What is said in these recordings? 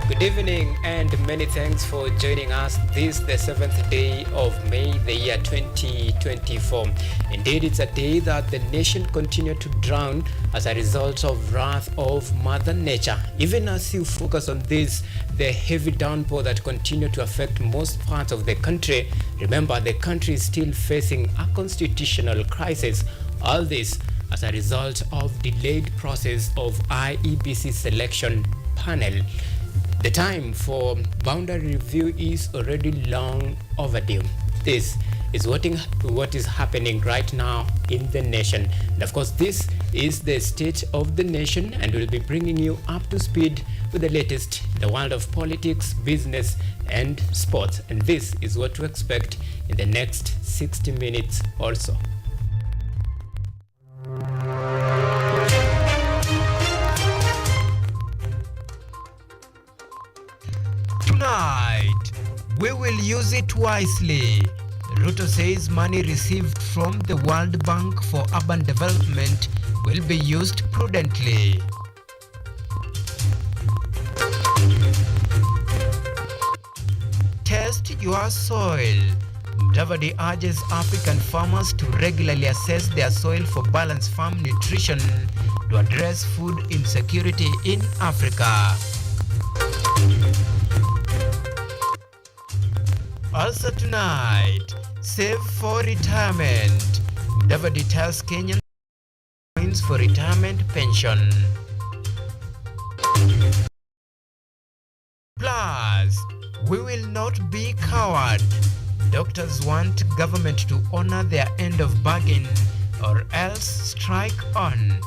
Good evening and many thanks for joining us this the 7th day of May the year 2024. Indeed, it's a day that the nation continued to drown as a result of wrath of Mother Nature. Even as you focus on this, the heavy downpour that continue to affect most parts of the country, remember the country is still facing a constitutional crisis. All this as a result of delayed process of IEBC selection panel. The time for boundary review is already long overdue. This is what is happening right now in the nation. And of course, this is the state of the nation, and we'll be bringing you up to speed with the latest in the world of politics, business, and sports. And this is what to expect in the next 60 minutes or so. Tonight, we will use it wisely. Ruto says money received from the World Bank for urban development will be used prudently. Test your soil. Mudavadi urges African farmers to regularly assess their soil for balanced farm nutrition to address food insecurity in Africa. Also tonight, save for retirement. Mudavadi tells Kenyan points for retirement pension. Plus, we will not be coward. Doctors want government to honor their end of bargain or else strike on.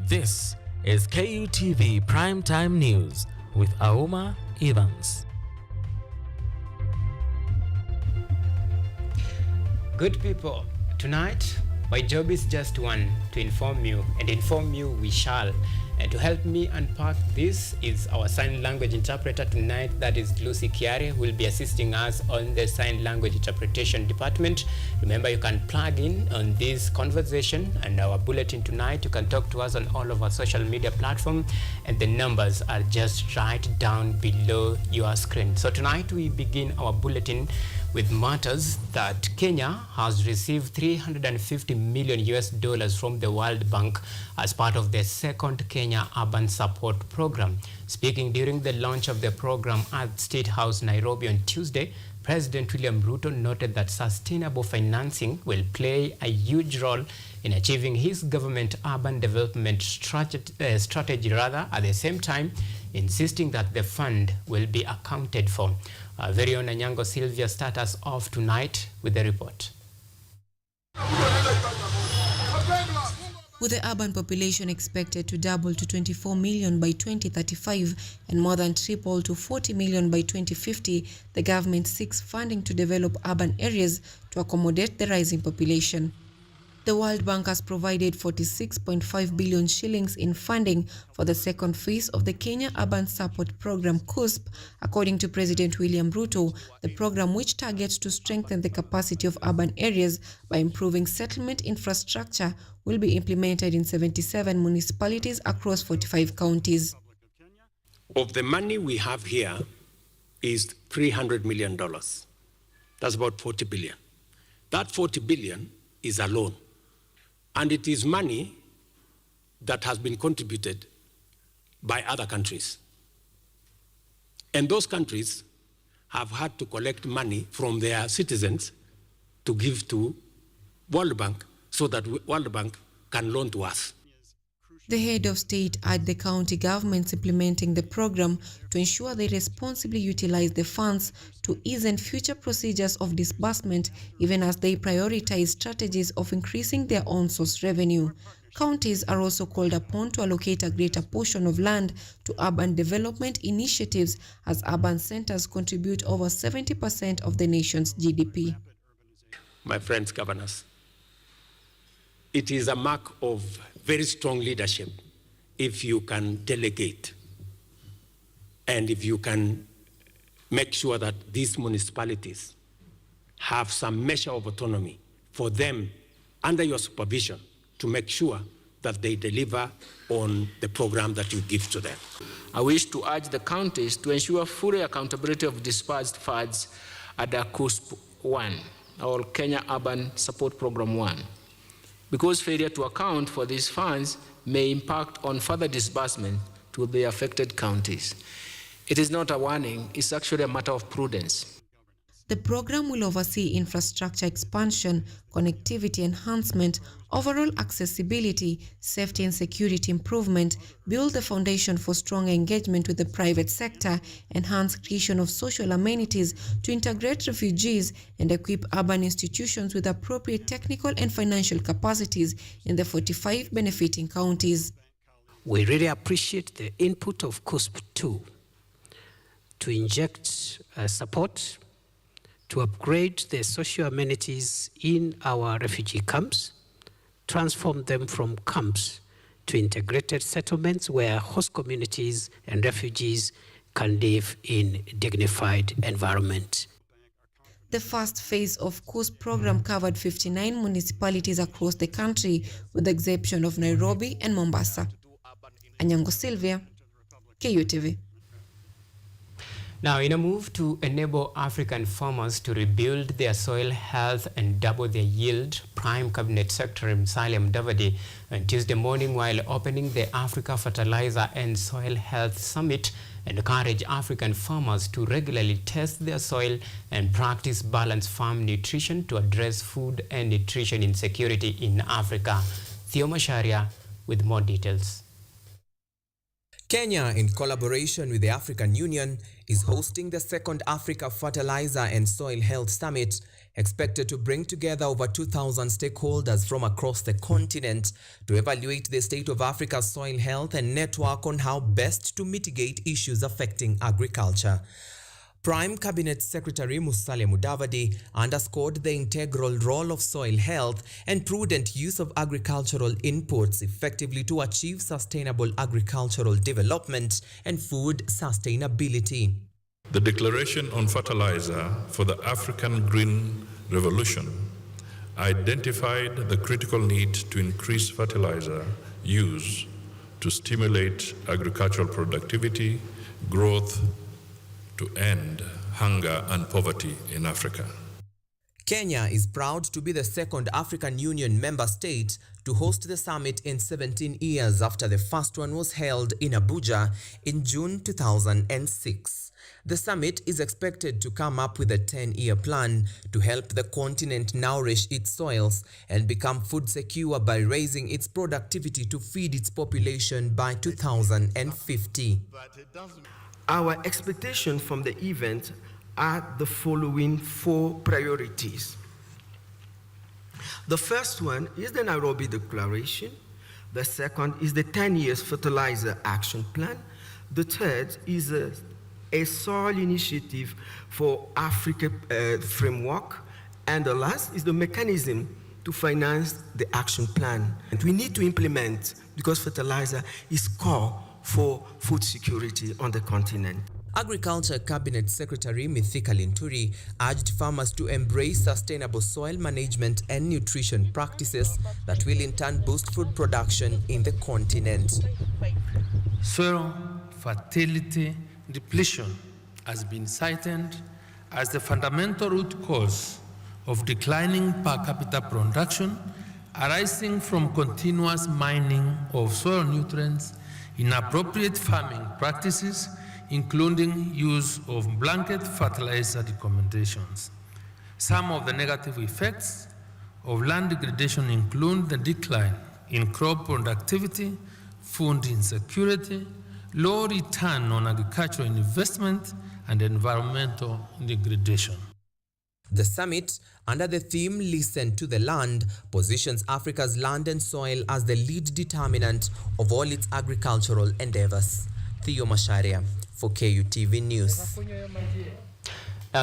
This is KUTV Primetime News with Auma Evans. Good people, tonight my job is just one, to inform you, and inform you we shall. And to help me unpack this is our sign language interpreter tonight, that is Lucy Kiare, who will be assisting us on the sign language interpretation department. Remember, you can plug in on this conversation and our bulletin tonight. You can talk to us on all of our social media platforms, and the numbers are just right down below your screen. So tonight we begin our bulletin with matters that Kenya has received $350 million from the World Bank as part of the second Kenya Urban Support Program. Speaking during the launch of the program at State House, Nairobi on Tuesday, President William Ruto noted that sustainable financing will play a huge role in achieving his government urban development strategy, at the same time insisting that the fund will be accounted for. Our very own Anyango Sylvia starts us off tonight with the report. With the urban population expected to double to 24 million by 2035 and more than triple to 40 million by 2050, the government seeks funding to develop urban areas to accommodate the rising population. The World Bank has provided 46.5 billion shillings in funding for the second phase of the Kenya Urban Support Program KUSP, according to President William Ruto. The program, which targets to strengthen the capacity of urban areas by improving settlement infrastructure, will be implemented in 77 municipalities across 45 counties. Of the money we have here is $300 million. That's about 40 billion. That 40 billion is a loan. And it is money that has been contributed by other countries. And those countries have had to collect money from their citizens to give to World Bank so that World Bank can loan to us. The head of state urged the county governments implementing the program to ensure they responsibly utilize the funds to ease in future procedures of disbursement, even as they prioritize strategies of increasing their own source revenue. Counties are also called upon to allocate a greater portion of land to urban development initiatives, as urban centers contribute over 70% of the nation's GDP. My friends, governors, it is a mark of very strong leadership if you can delegate and if you can make sure that these municipalities have some measure of autonomy for them under your supervision to make sure that they deliver on the program that you give to them. I wish to urge the counties to ensure full accountability of disbursed funds under KUSP 1, or Kenya Urban Support Program 1. Because failure to account for these funds may impact on further disbursement to the affected counties. It is not a warning, it's actually a matter of prudence. The program will oversee infrastructure expansion, connectivity enhancement, overall accessibility, safety and security improvement, build the foundation for stronger engagement with the private sector, enhance creation of social amenities to integrate refugees, and equip urban institutions with appropriate technical and financial capacities in the 45 benefiting counties. We really appreciate the input of KUSP 2 to inject support to upgrade the social amenities in our refugee camps, transform them from camps to integrated settlements where host communities and refugees can live in a dignified environment. The first phase of KUSP program covered 59 municipalities across the country, with the exception of Nairobi and Mombasa. Anyango Sylvia, KUTV. Now, in a move to enable African farmers to rebuild their soil health and double their yield, Prime Cabinet Secretary Musalia Mudavadi on Tuesday morning, while opening the Africa Fertilizer and Soil Health Summit, encouraged African farmers to regularly test their soil and practice balanced farm nutrition to address food and nutrition insecurity in Africa. Theo Masharia with more details. Kenya, in collaboration with the African Union, is hosting the second Africa Fertilizer and Soil Health Summit, expected to bring together over 2,000 stakeholders from across the continent to evaluate the state of Africa's soil health and network on how best to mitigate issues affecting agriculture. Prime Cabinet Secretary Musalia Mudavadi underscored the integral role of soil health and prudent use of agricultural inputs effectively to achieve sustainable agricultural development and food sustainability. The Declaration on Fertilizer for the African Green Revolution identified the critical need to increase fertilizer use to stimulate agricultural productivity, growth, to end hunger and poverty in Africa. Kenya is proud to be the second African Union member state to host the summit in 17 years after the first one was held in Abuja in June 2006. The summit is expected to come up with a 10-year plan to help the continent nourish its soils and become food secure by raising its productivity to feed its population by 2050. Our expectations from the event are the following 4 priorities. The first one is the Nairobi Declaration. The second is the 10 years Fertilizer Action Plan. The third is a soil initiative for Africa framework. And the last is the mechanism to finance the action plan. And we need to implement, because fertilizer is core for food security on the continent. Agriculture Cabinet Secretary Mithika Linturi urged farmers to embrace sustainable soil management and nutrition practices that will in turn boost food production in the continent. Soil fertility depletion has been cited as the fundamental root cause of declining per capita production arising from continuous mining of soil nutrients, inappropriate farming practices, including use of blanket fertilizer recommendations. Some of the negative effects of land degradation include the decline in crop productivity, food insecurity, low return on agricultural investment, and environmental degradation. The summit, under the theme Listen to the Land, positions Africa's land and soil as the lead determinant of all its agricultural endeavors. Theo Masharia for KUTV News.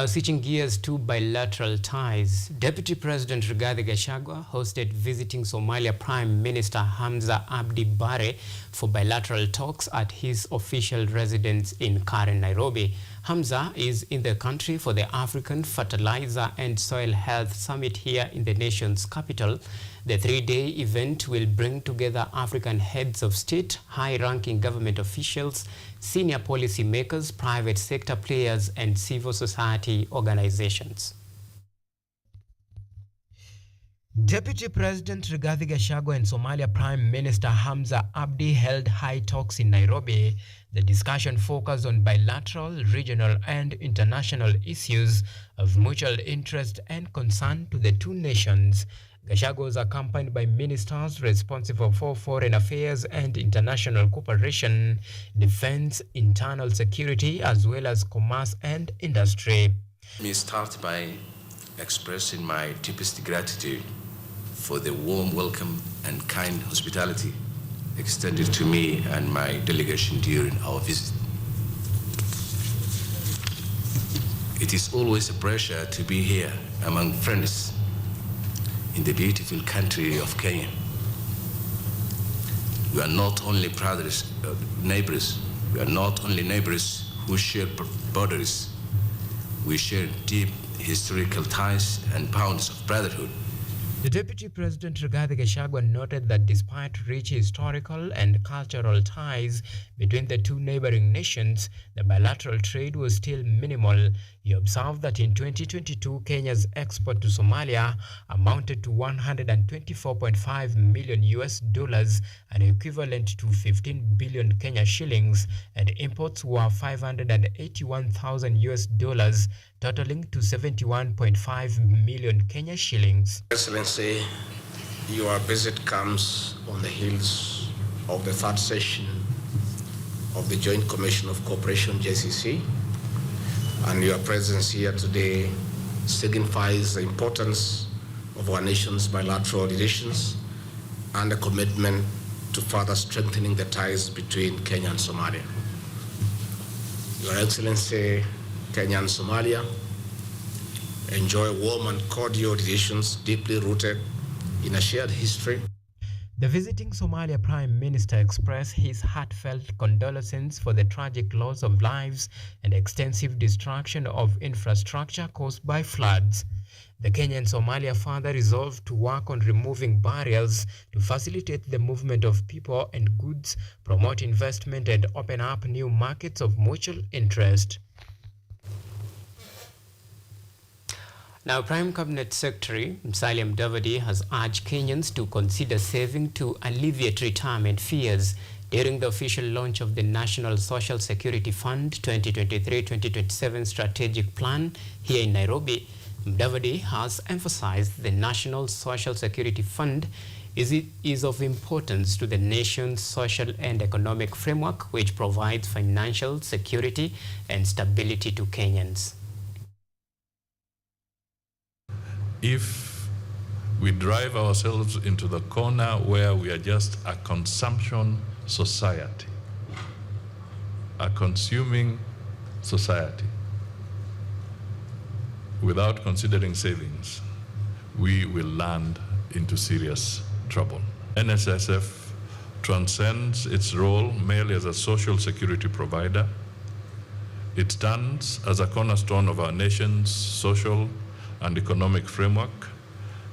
Switching gears to bilateral ties, Deputy President Rigathi Gachagua hosted visiting Somalia Prime Minister Hamza Abdi Bare for bilateral talks at his official residence in Karen, Nairobi. Hamza is in the country for the African Fertilizer and Soil Health Summit here in the nation's capital. The three-day event will bring together African heads of state, high-ranking government officials, senior policy makers, private sector players, and civil society organizations. Deputy President Rigathi Gachagua and Somalia Prime Minister Hamza Abdi held high talks in Nairobi. The discussion focused on bilateral, regional, and international issues of mutual interest and concern to the two nations. Gachagua was accompanied by ministers responsible for foreign affairs and international cooperation, defense, internal security, as well as commerce and industry. Let me start by expressing my deepest gratitude for the warm welcome and kind hospitality extended to me and my delegation during our visit. It is always a pleasure to be here among friends in the beautiful country of Kenya. We are not only neighbors, we are not only neighbors who share borders, we share deep historical ties and bonds of brotherhood. The Deputy President Rigathi Gachagua noted that despite rich historical and cultural ties between the two neighboring nations, the bilateral trade was still minimal. He observed that in 2022, Kenya's export to Somalia amounted to $124.5 million, an equivalent to 15 billion Kenya shillings, and imports were $581,000, totaling to 71.5 million Kenya shillings. Excellency, your visit comes on the heels of the third session of the Joint Commission of Cooperation, JCC, and your presence here today signifies the importance of our nation's bilateral relations and a commitment to further strengthening the ties between Kenya and Somalia. Your Excellency, Kenya and Somalia enjoy warm and cordial relations deeply rooted in a shared history. The visiting Somalia Prime Minister expressed his heartfelt condolences for the tragic loss of lives and extensive destruction of infrastructure caused by floods. The Kenya and Somalia further resolved to work on removing barriers to facilitate the movement of people and goods, promote investment, and open up new markets of mutual interest. Now, Prime Cabinet Secretary Musalia Mudavadi has urged Kenyans to consider saving to alleviate retirement fears during the official launch of the National Social Security Fund 2023-2027 strategic plan here in Nairobi. Mudavadi has emphasized the National Social Security Fund is of importance to the nation's social and economic framework, which provides financial security and stability to Kenyans. If we drive ourselves into the corner where we are just a consumption society, a consuming society, without considering savings, we will land into serious trouble. NSSF transcends its role merely as a social security provider. It stands as a cornerstone of our nation's social and economic framework,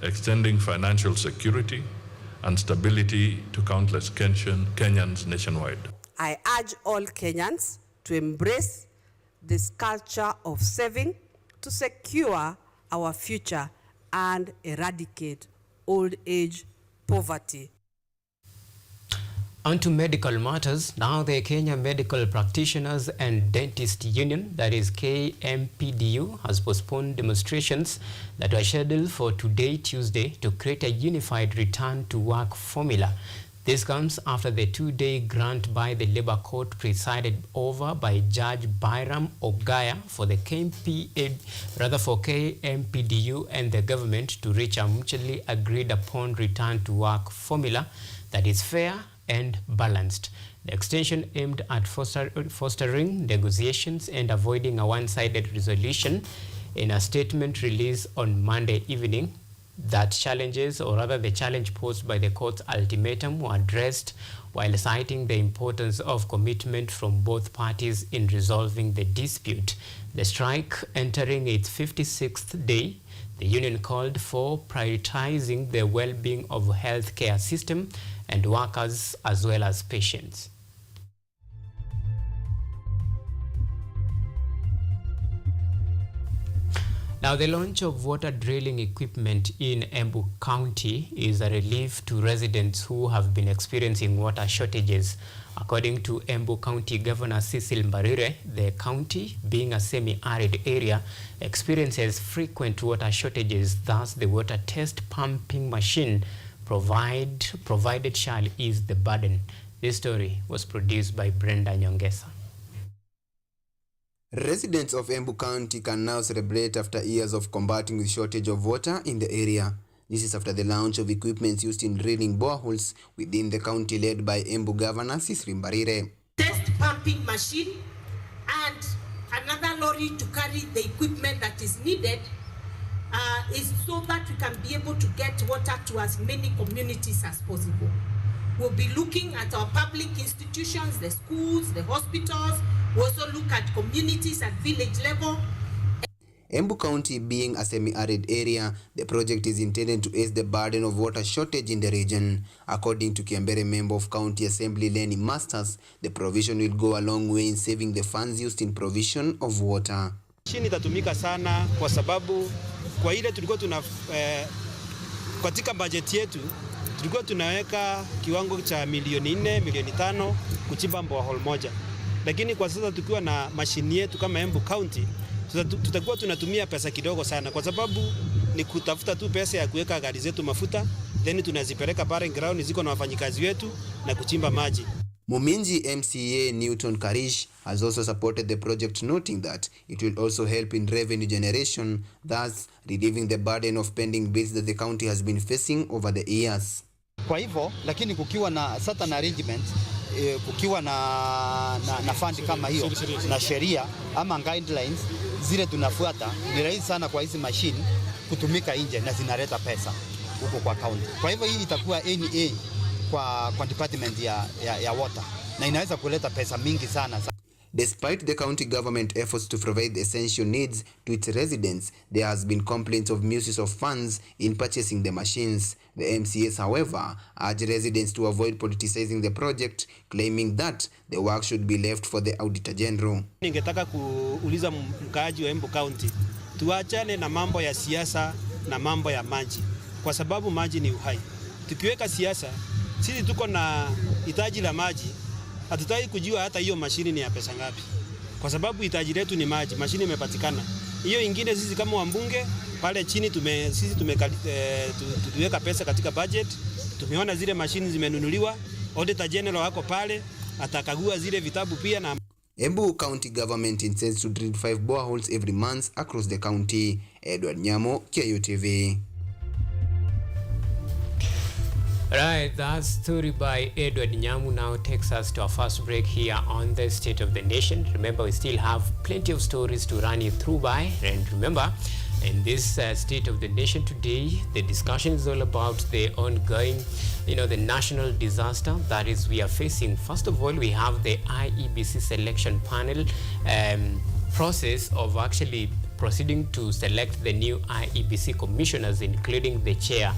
extending financial security and stability to countless Kenyans nationwide. I urge all Kenyans to embrace this culture of saving to secure our future and eradicate old age poverty. On to medical matters. Now, the Kenya Medical Practitioners and Dentist Union, that is KMPDU, has postponed demonstrations that were scheduled for today, Tuesday, to create a unified return to work formula. This comes after the 2-day grant by the Labour Court presided over by Judge Byram Ogaya for the KMPDU and the government to reach a mutually agreed upon return to work formula that is fair and balanced. The extension aimed at fostering negotiations and avoiding a one-sided resolution. In a statement released on Monday evening, that challenges, or rather the challenge posed by the court's ultimatum, were addressed while citing the importance of commitment from both parties in resolving the dispute. The strike entering its 56th day, the union called for prioritizing the well-being of the healthcare system and workers as well as patients. Now, the launch of water drilling equipment in Embu County is a relief to residents who have been experiencing water shortages. According to Embu County Governor Cecil Mbarire, the county, being a semi-arid area, experiences frequent water shortages. Thus, the water test pumping machine provided shall ease the burden. This story was produced by Brenda Nyongesa. Residents of Embu County can now celebrate after years of combating the shortage of water in the area. This is after the launch of equipment used in drilling boreholes within the county, led by Embu Governor Cecil Mbarire. Test pumping machine and another lorry to carry the equipment that is needed is so that we can be able to get water to as many communities as possible. We'll be looking at our public institutions, the schools, the hospitals. We also look at communities at village level. Embu County being a semi-arid area, the project is intended to ease the burden of water shortage in the region. According to Kiambere Member of County Assembly Lenny Masters, the provision will go a long way in saving the funds used in provision of water. Mashini itatumika sana kwa sababu kwa ile tulikuwa katika budget yetu tulikuwa tunaweka kiwango cha milioni 4, milioni 5 kuchimba borehole moja. Lakini kwa sasa tukiwa na mashini yetu kama Embu County, tutakuwa tunatumia pesa kidogo sana kwa sababu ni kutafuta tu pesa ya kuweka gari zetu mafuta, then tunazipeleka pale ground, ziko na wafanyikazi wetu na kuchimba maji. Muminji MCA Newton Karish has also supported the project, noting that it will also help in revenue generation, thus relieving the burden of pending bills that the county has been facing over the years. Kwa hivyo, lakini kukiwa na certain arrangement, kukiwa na fund kama hiyo na sheria ama guidelines zile tunafuata, ni rahisi sana kwa hizi machine kutumika nje na zinaleta pesa huko kwa county. Kwa hivyo hii itakuwa NA kwa department ya water na inaweza kuleta pesa mingi sana. Despite the county government efforts to provide the essential needs to its residents, there has been complaints of misuse of funds in purchasing the machines. The MCAs, however, urge residents to avoid politicizing the project, claiming that the work should be left for the Auditor General. Ningetaka kuuliza mkaaji wa Embu County, tuachane na mambo ya siasa na mambo ya maji, kwa sababu maji ni uhai. Tukiweka siasa, sisi tuko na hitaji la maji, hatutaki kujua hata hiyo mashini ni ya pesa ngapi, kwa sababu hitaji letu ni maji. Mashini imepatikana, hiyo ingine sisi kama wambunge pale chini tuliweka pesa katika budget, tumeona zile mashini zimenunuliwa. Auditor General wako pale atakagua zile vitabu pia. Na Embu County government intends to drill 5 boreholes every month across the county. Edward Nyamo, KUTV. Right, that story by Edward Nyamu now takes us to our first break here on the State of the Nation. Remember, we still have plenty of stories to run you through by. And remember, in this State of the Nation today, the discussion is all about the ongoing, the national disaster that is we are facing. First of all, we have the IEBC selection panel process of actually proceeding to select the new IEBC commissioners, including the chair.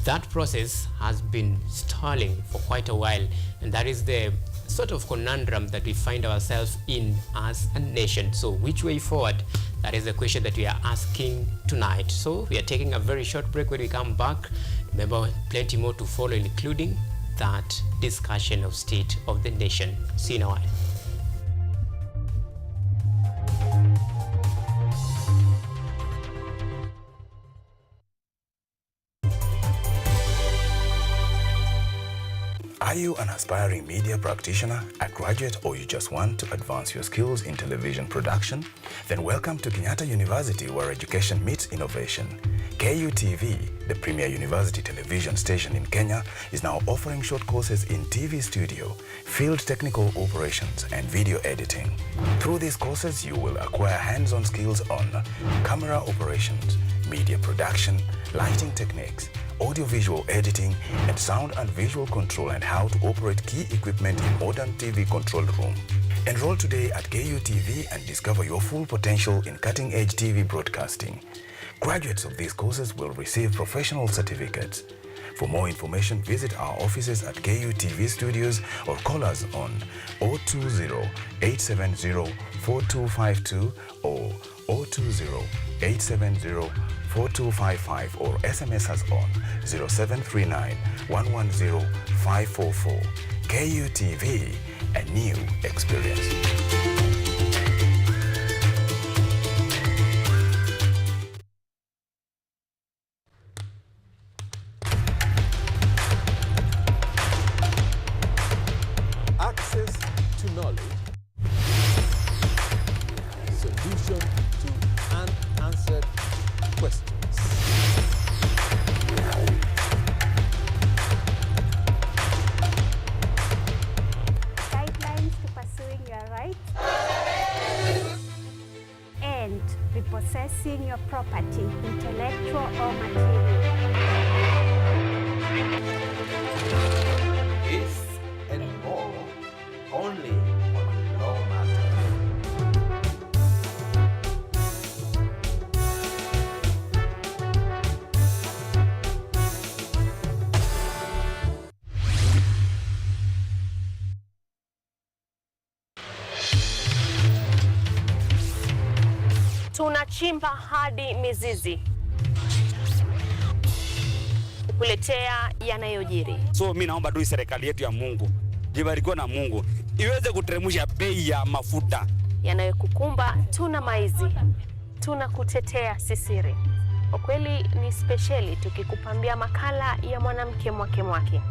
That process has been stalling for quite a while, and that is the sort of conundrum that we find ourselves in as a nation. So which way forward? That is the question that we are asking tonight. So we are taking a very short break. When we come back, remember, plenty more to follow, including that discussion of State of the Nation. See you in a while. Are you an aspiring media practitioner, a graduate, or you just want to advance your skills in television production? Then welcome to Kenyatta University, where education meets innovation. KUTV, the premier university television station in Kenya, is now offering short courses in TV studio, field technical operations, and video editing. Through these courses, you will acquire hands-on skills on camera operations, media production, lighting techniques, audiovisual editing, and sound and visual control, and how to operate key equipment in modern TV control room. Enroll today at KUTV and discover your full potential in cutting-edge TV broadcasting. Graduates of these courses will receive professional certificates. For more information, visit our offices at KUTV Studios or call us on 020-870-4252 or 020-870-4255 or SMS us on 0739-110-544. KUTV, a new experience. Access to knowledge, solution to unanswered questions. Guidelines to pursuing your rights and repossessing your property, intellectual or material. This and more only on Law Matters. Tunachimba hadi mizizi kukuletea yanayojiri. So mimi naomba tu serikali yetu ya Mungu, jibarikiwe na Mungu, iweze kuteremsha bei ya mafuta. Yanayokukumba tuna maizi, tunakutetea sisiri. Kwa kweli ni speciali tukikupambia makala ya mwanamke mwake.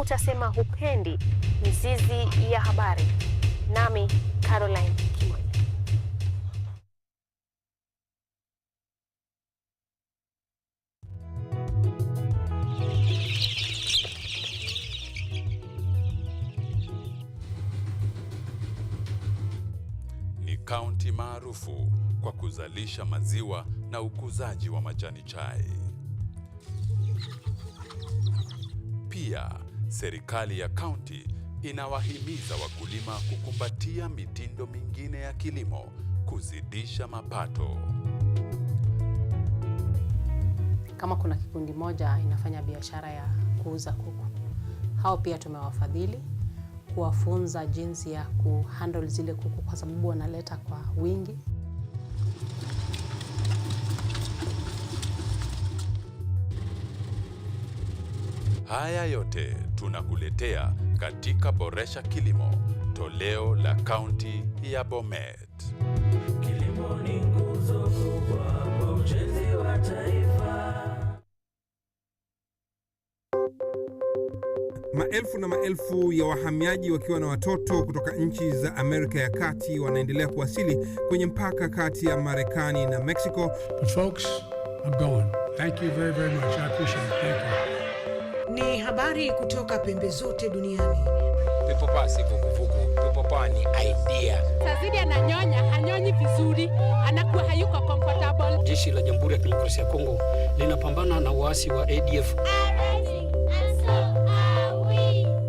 Utasema hupendi mizizi ya habari. Nami Caroline Kimoi. Kaunti maarufu kwa kuzalisha maziwa na ukuzaji wa majani chai. Pia, serikali ya kaunti inawahimiza wakulima kukumbatia mitindo mingine ya kilimo kuzidisha mapato. Kama kuna kikundi moja inafanya biashara ya kuuza kuku, hao pia tumewafadhili kuwafunza jinsi ya kuhandle zile kuku kwa sababu wanaleta kwa wingi. Haya yote tunakuletea katika Boresha Kilimo, toleo la kaunti ya Bomet. Kilimo ni nguzo kubwa kwa ujenzi wa taifa. Maelfu na maelfu ya wahamiaji wakiwa na watoto kutoka nchi za Amerika ya Kati wanaendelea kuwasili kwenye mpaka kati ya Marekani na Mexico. But folks, I'm going. Thank you very, very much. I appreciate it. Thank you. Ni habari kutoka pembe zote duniani. People pass vuguvugu. People pass ni idea. Sazidi ananyonya, hanyonyi vizuri, anakuwa hayuko comfortable. Jeshi la Jamhuri ya Kidemokrasia ya Kongo linapambana na waasi wa ADF.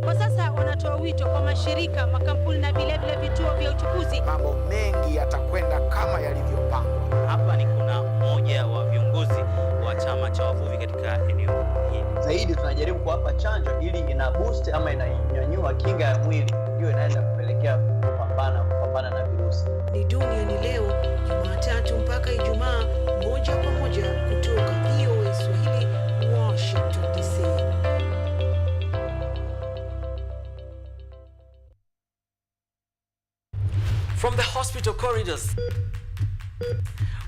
Kwa sasa wanatoa wito kwa mashirika, makampuni na vile vituo vya uchukuzi. Mambo mengi yatakwenda kama yalivyopangwa. Hapa ni kuna mmoja wa viongozi wa chama cha wavuvi katika eneo hili. Zaidi tunajaribu kuwapa chanjo ili ina boost ama inanyanyua kinga ya mwili, hiyo inaenda kupelekea kupambana na virusi. Ni duniani leo, Jumatatu mpaka Ijumaa, moja kwa moja kutoka VOA Swahili, Washington DC. From the hospital corridors,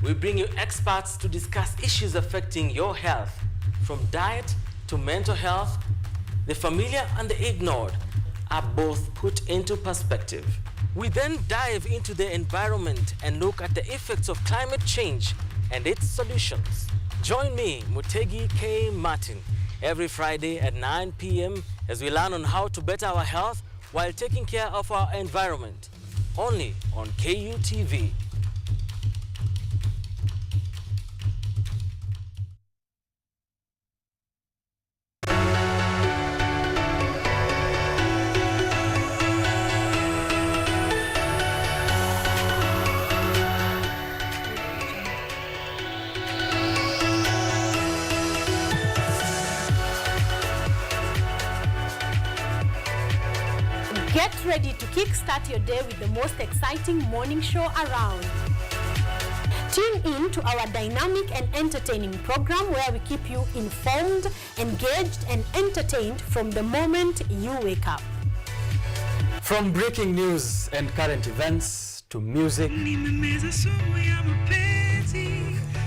we bring you experts to discuss issues affecting your health, from diet to mental health the familiar and the ignored are both put into perspective. We then dive into the environment and look at the effects of climate change and its solutions. Join me, Mutegi K. Martin, every Friday at 9 p.m. as we learn on how to better our health while taking care of our environment. Only on KUTV. Get ready to kickstart your day with the most exciting morning show around. Tune in to our dynamic and entertaining program where we keep you informed, engaged, and entertained from the moment you wake up. From breaking news and current events to music,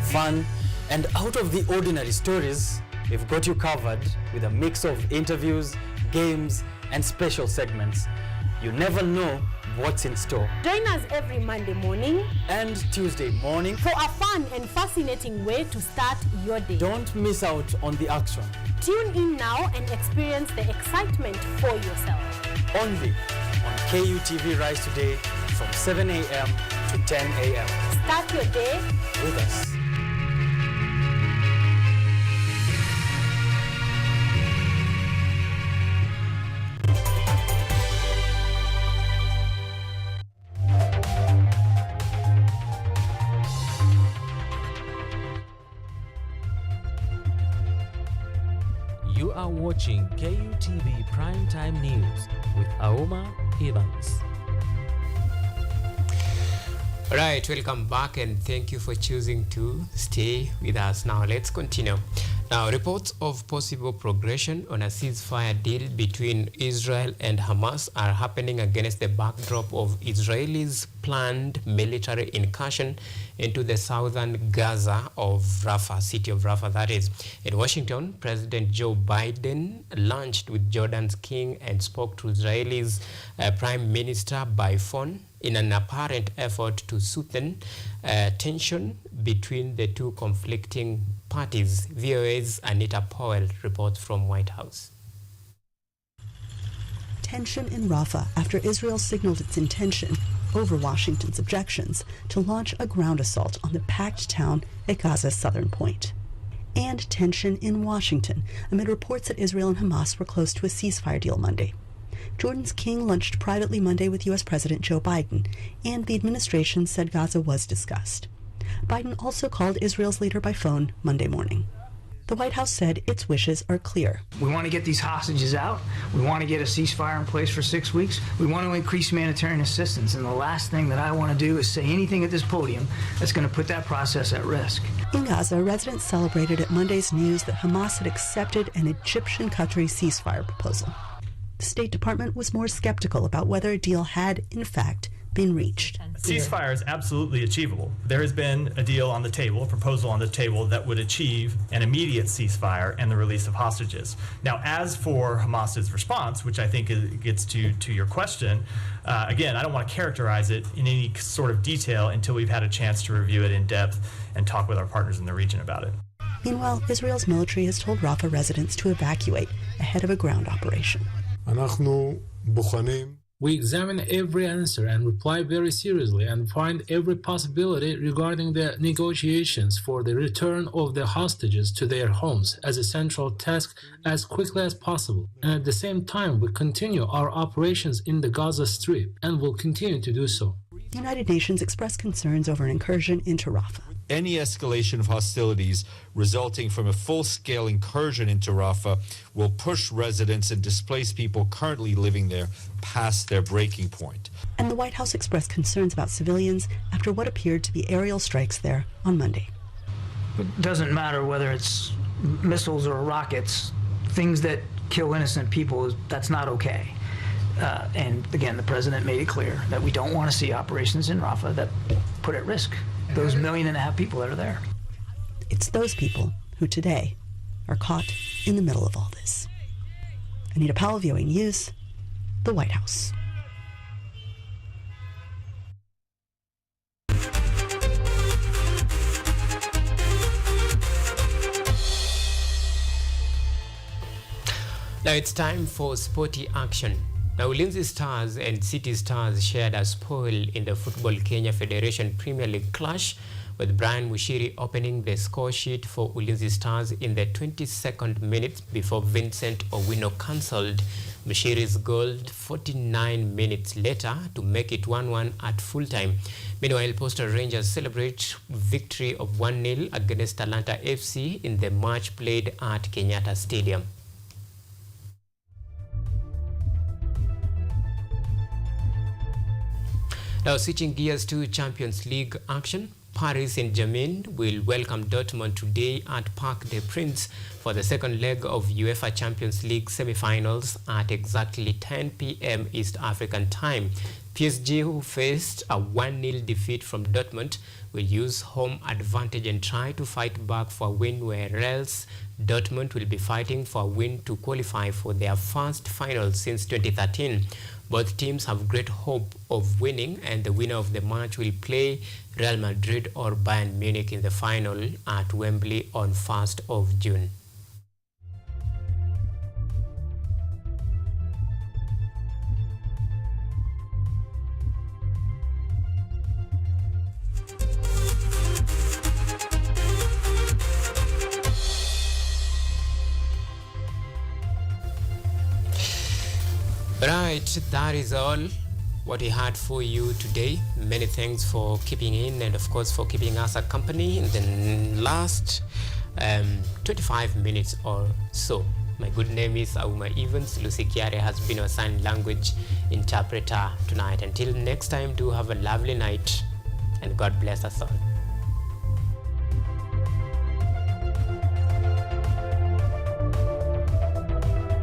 fun, and out of the ordinary stories, we've got you covered with a mix of interviews, games, and special segments. You never know what's in store. Join us every Monday morning and Tuesday morning for a fun and fascinating way to start your day. Don't miss out on the action. Tune in now and experience the excitement for yourself. Only on KUTV Rise Today from 7 a.m. to 10 a.m. Start your day with us. You are watching KUTV Primetime News with Auma Evans. All right, welcome back and thank you for choosing to stay with us. Now let's continue. Now, reports of possible progression on a ceasefire deal between Israel and Hamas are happening against the backdrop of Israelis' planned military incursion into the southern Gaza of Rafah, city of Rafah, that is. In Washington, President Joe Biden launched with Jordan's king and spoke to Israel's prime minister by phone in an apparent effort to soothe tension between the two conflicting parties. VOA's Anita Powell reports from White House. Tension in Rafah after Israel signaled its intention, over Washington's objections, to launch a ground assault on the packed town at Gaza's southern point. And tension in Washington amid reports that Israel and Hamas were close to a ceasefire deal Monday. Jordan's king lunched privately Monday with U.S. President Joe Biden, and the administration said Gaza was discussed. Biden also called Israel's leader by phone Monday morning. The White House said its wishes are clear. We want to get these hostages out. We want to get a ceasefire in place for 6 weeks. We want to increase humanitarian assistance. And the last thing that I want to do is say anything at this podium that's going to put that process at risk. In Gaza, residents celebrated at Monday's news that Hamas had accepted an Egyptian-Qatari ceasefire proposal. The State Department was more skeptical about whether a deal had, in fact, been reached. A ceasefire is absolutely achievable. There has been a deal on the table, a proposal on the table that would achieve an immediate ceasefire and the release of hostages. Now, as for Hamas's response, which I think gets to your question, again, I don't want to characterize it in any sort of detail until we've had a chance to review it in depth and talk with our partners in the region about it. Meanwhile, Israel's military has told Rafah residents to evacuate ahead of a ground operation. We examine every answer and reply very seriously and find every possibility regarding the negotiations for the return of the hostages to their homes as a central task as quickly as possible. And at the same time, we continue our operations in the Gaza Strip and will continue to do so. The United Nations expressed concerns over an incursion into Rafah. Any escalation of hostilities resulting from a full-scale incursion into Rafah will push residents and displace people currently living there past their breaking point. And the White House expressed concerns about civilians after what appeared to be aerial strikes there on Monday. It doesn't matter whether it's missiles or rockets, things that kill innocent people, that's not okay. And again, the president made it clear that we don't want to see operations in Rafah that put at risk those 1.5 million people that are there. It's those people who today are caught in the middle of all this. Anita Powell, VOA News, the White House. Now it's time for sporty action. Now Ulinzi Stars and City Stars shared a spoil in the Football Kenya Federation Premier League clash, with Brian Mushiri opening the score sheet for Ulinzi Stars in the 22nd minute before Vincent Owino cancelled Mushiri's goal 49 minutes later to make it 1-1 at full time. Meanwhile, Postal Rangers celebrate victory of 1-0 against Talanta FC in the match played at Kenyatta Stadium. Now switching gears to Champions League action, Paris Saint-Germain will welcome Dortmund today at Parc des Princes for the second leg of UEFA Champions League semi-finals at exactly 10 p.m. East African time. PSG, who faced a 1-0 defeat from Dortmund, will use home advantage and try to fight back for a win, whereas Dortmund will be fighting for a win to qualify for their first final since 2013. Both teams have great hope of winning, and the winner of the match will play Real Madrid or Bayern Munich in the final at Wembley on 1st of June. Right, that is all what we had for you today. Many thanks for keeping in, and of course for keeping us a company in the last 25 minutes or so. My good name is Auma Evans. Lucy Kiare has been our sign language interpreter tonight. Until next time, do have a lovely night, and God bless us all.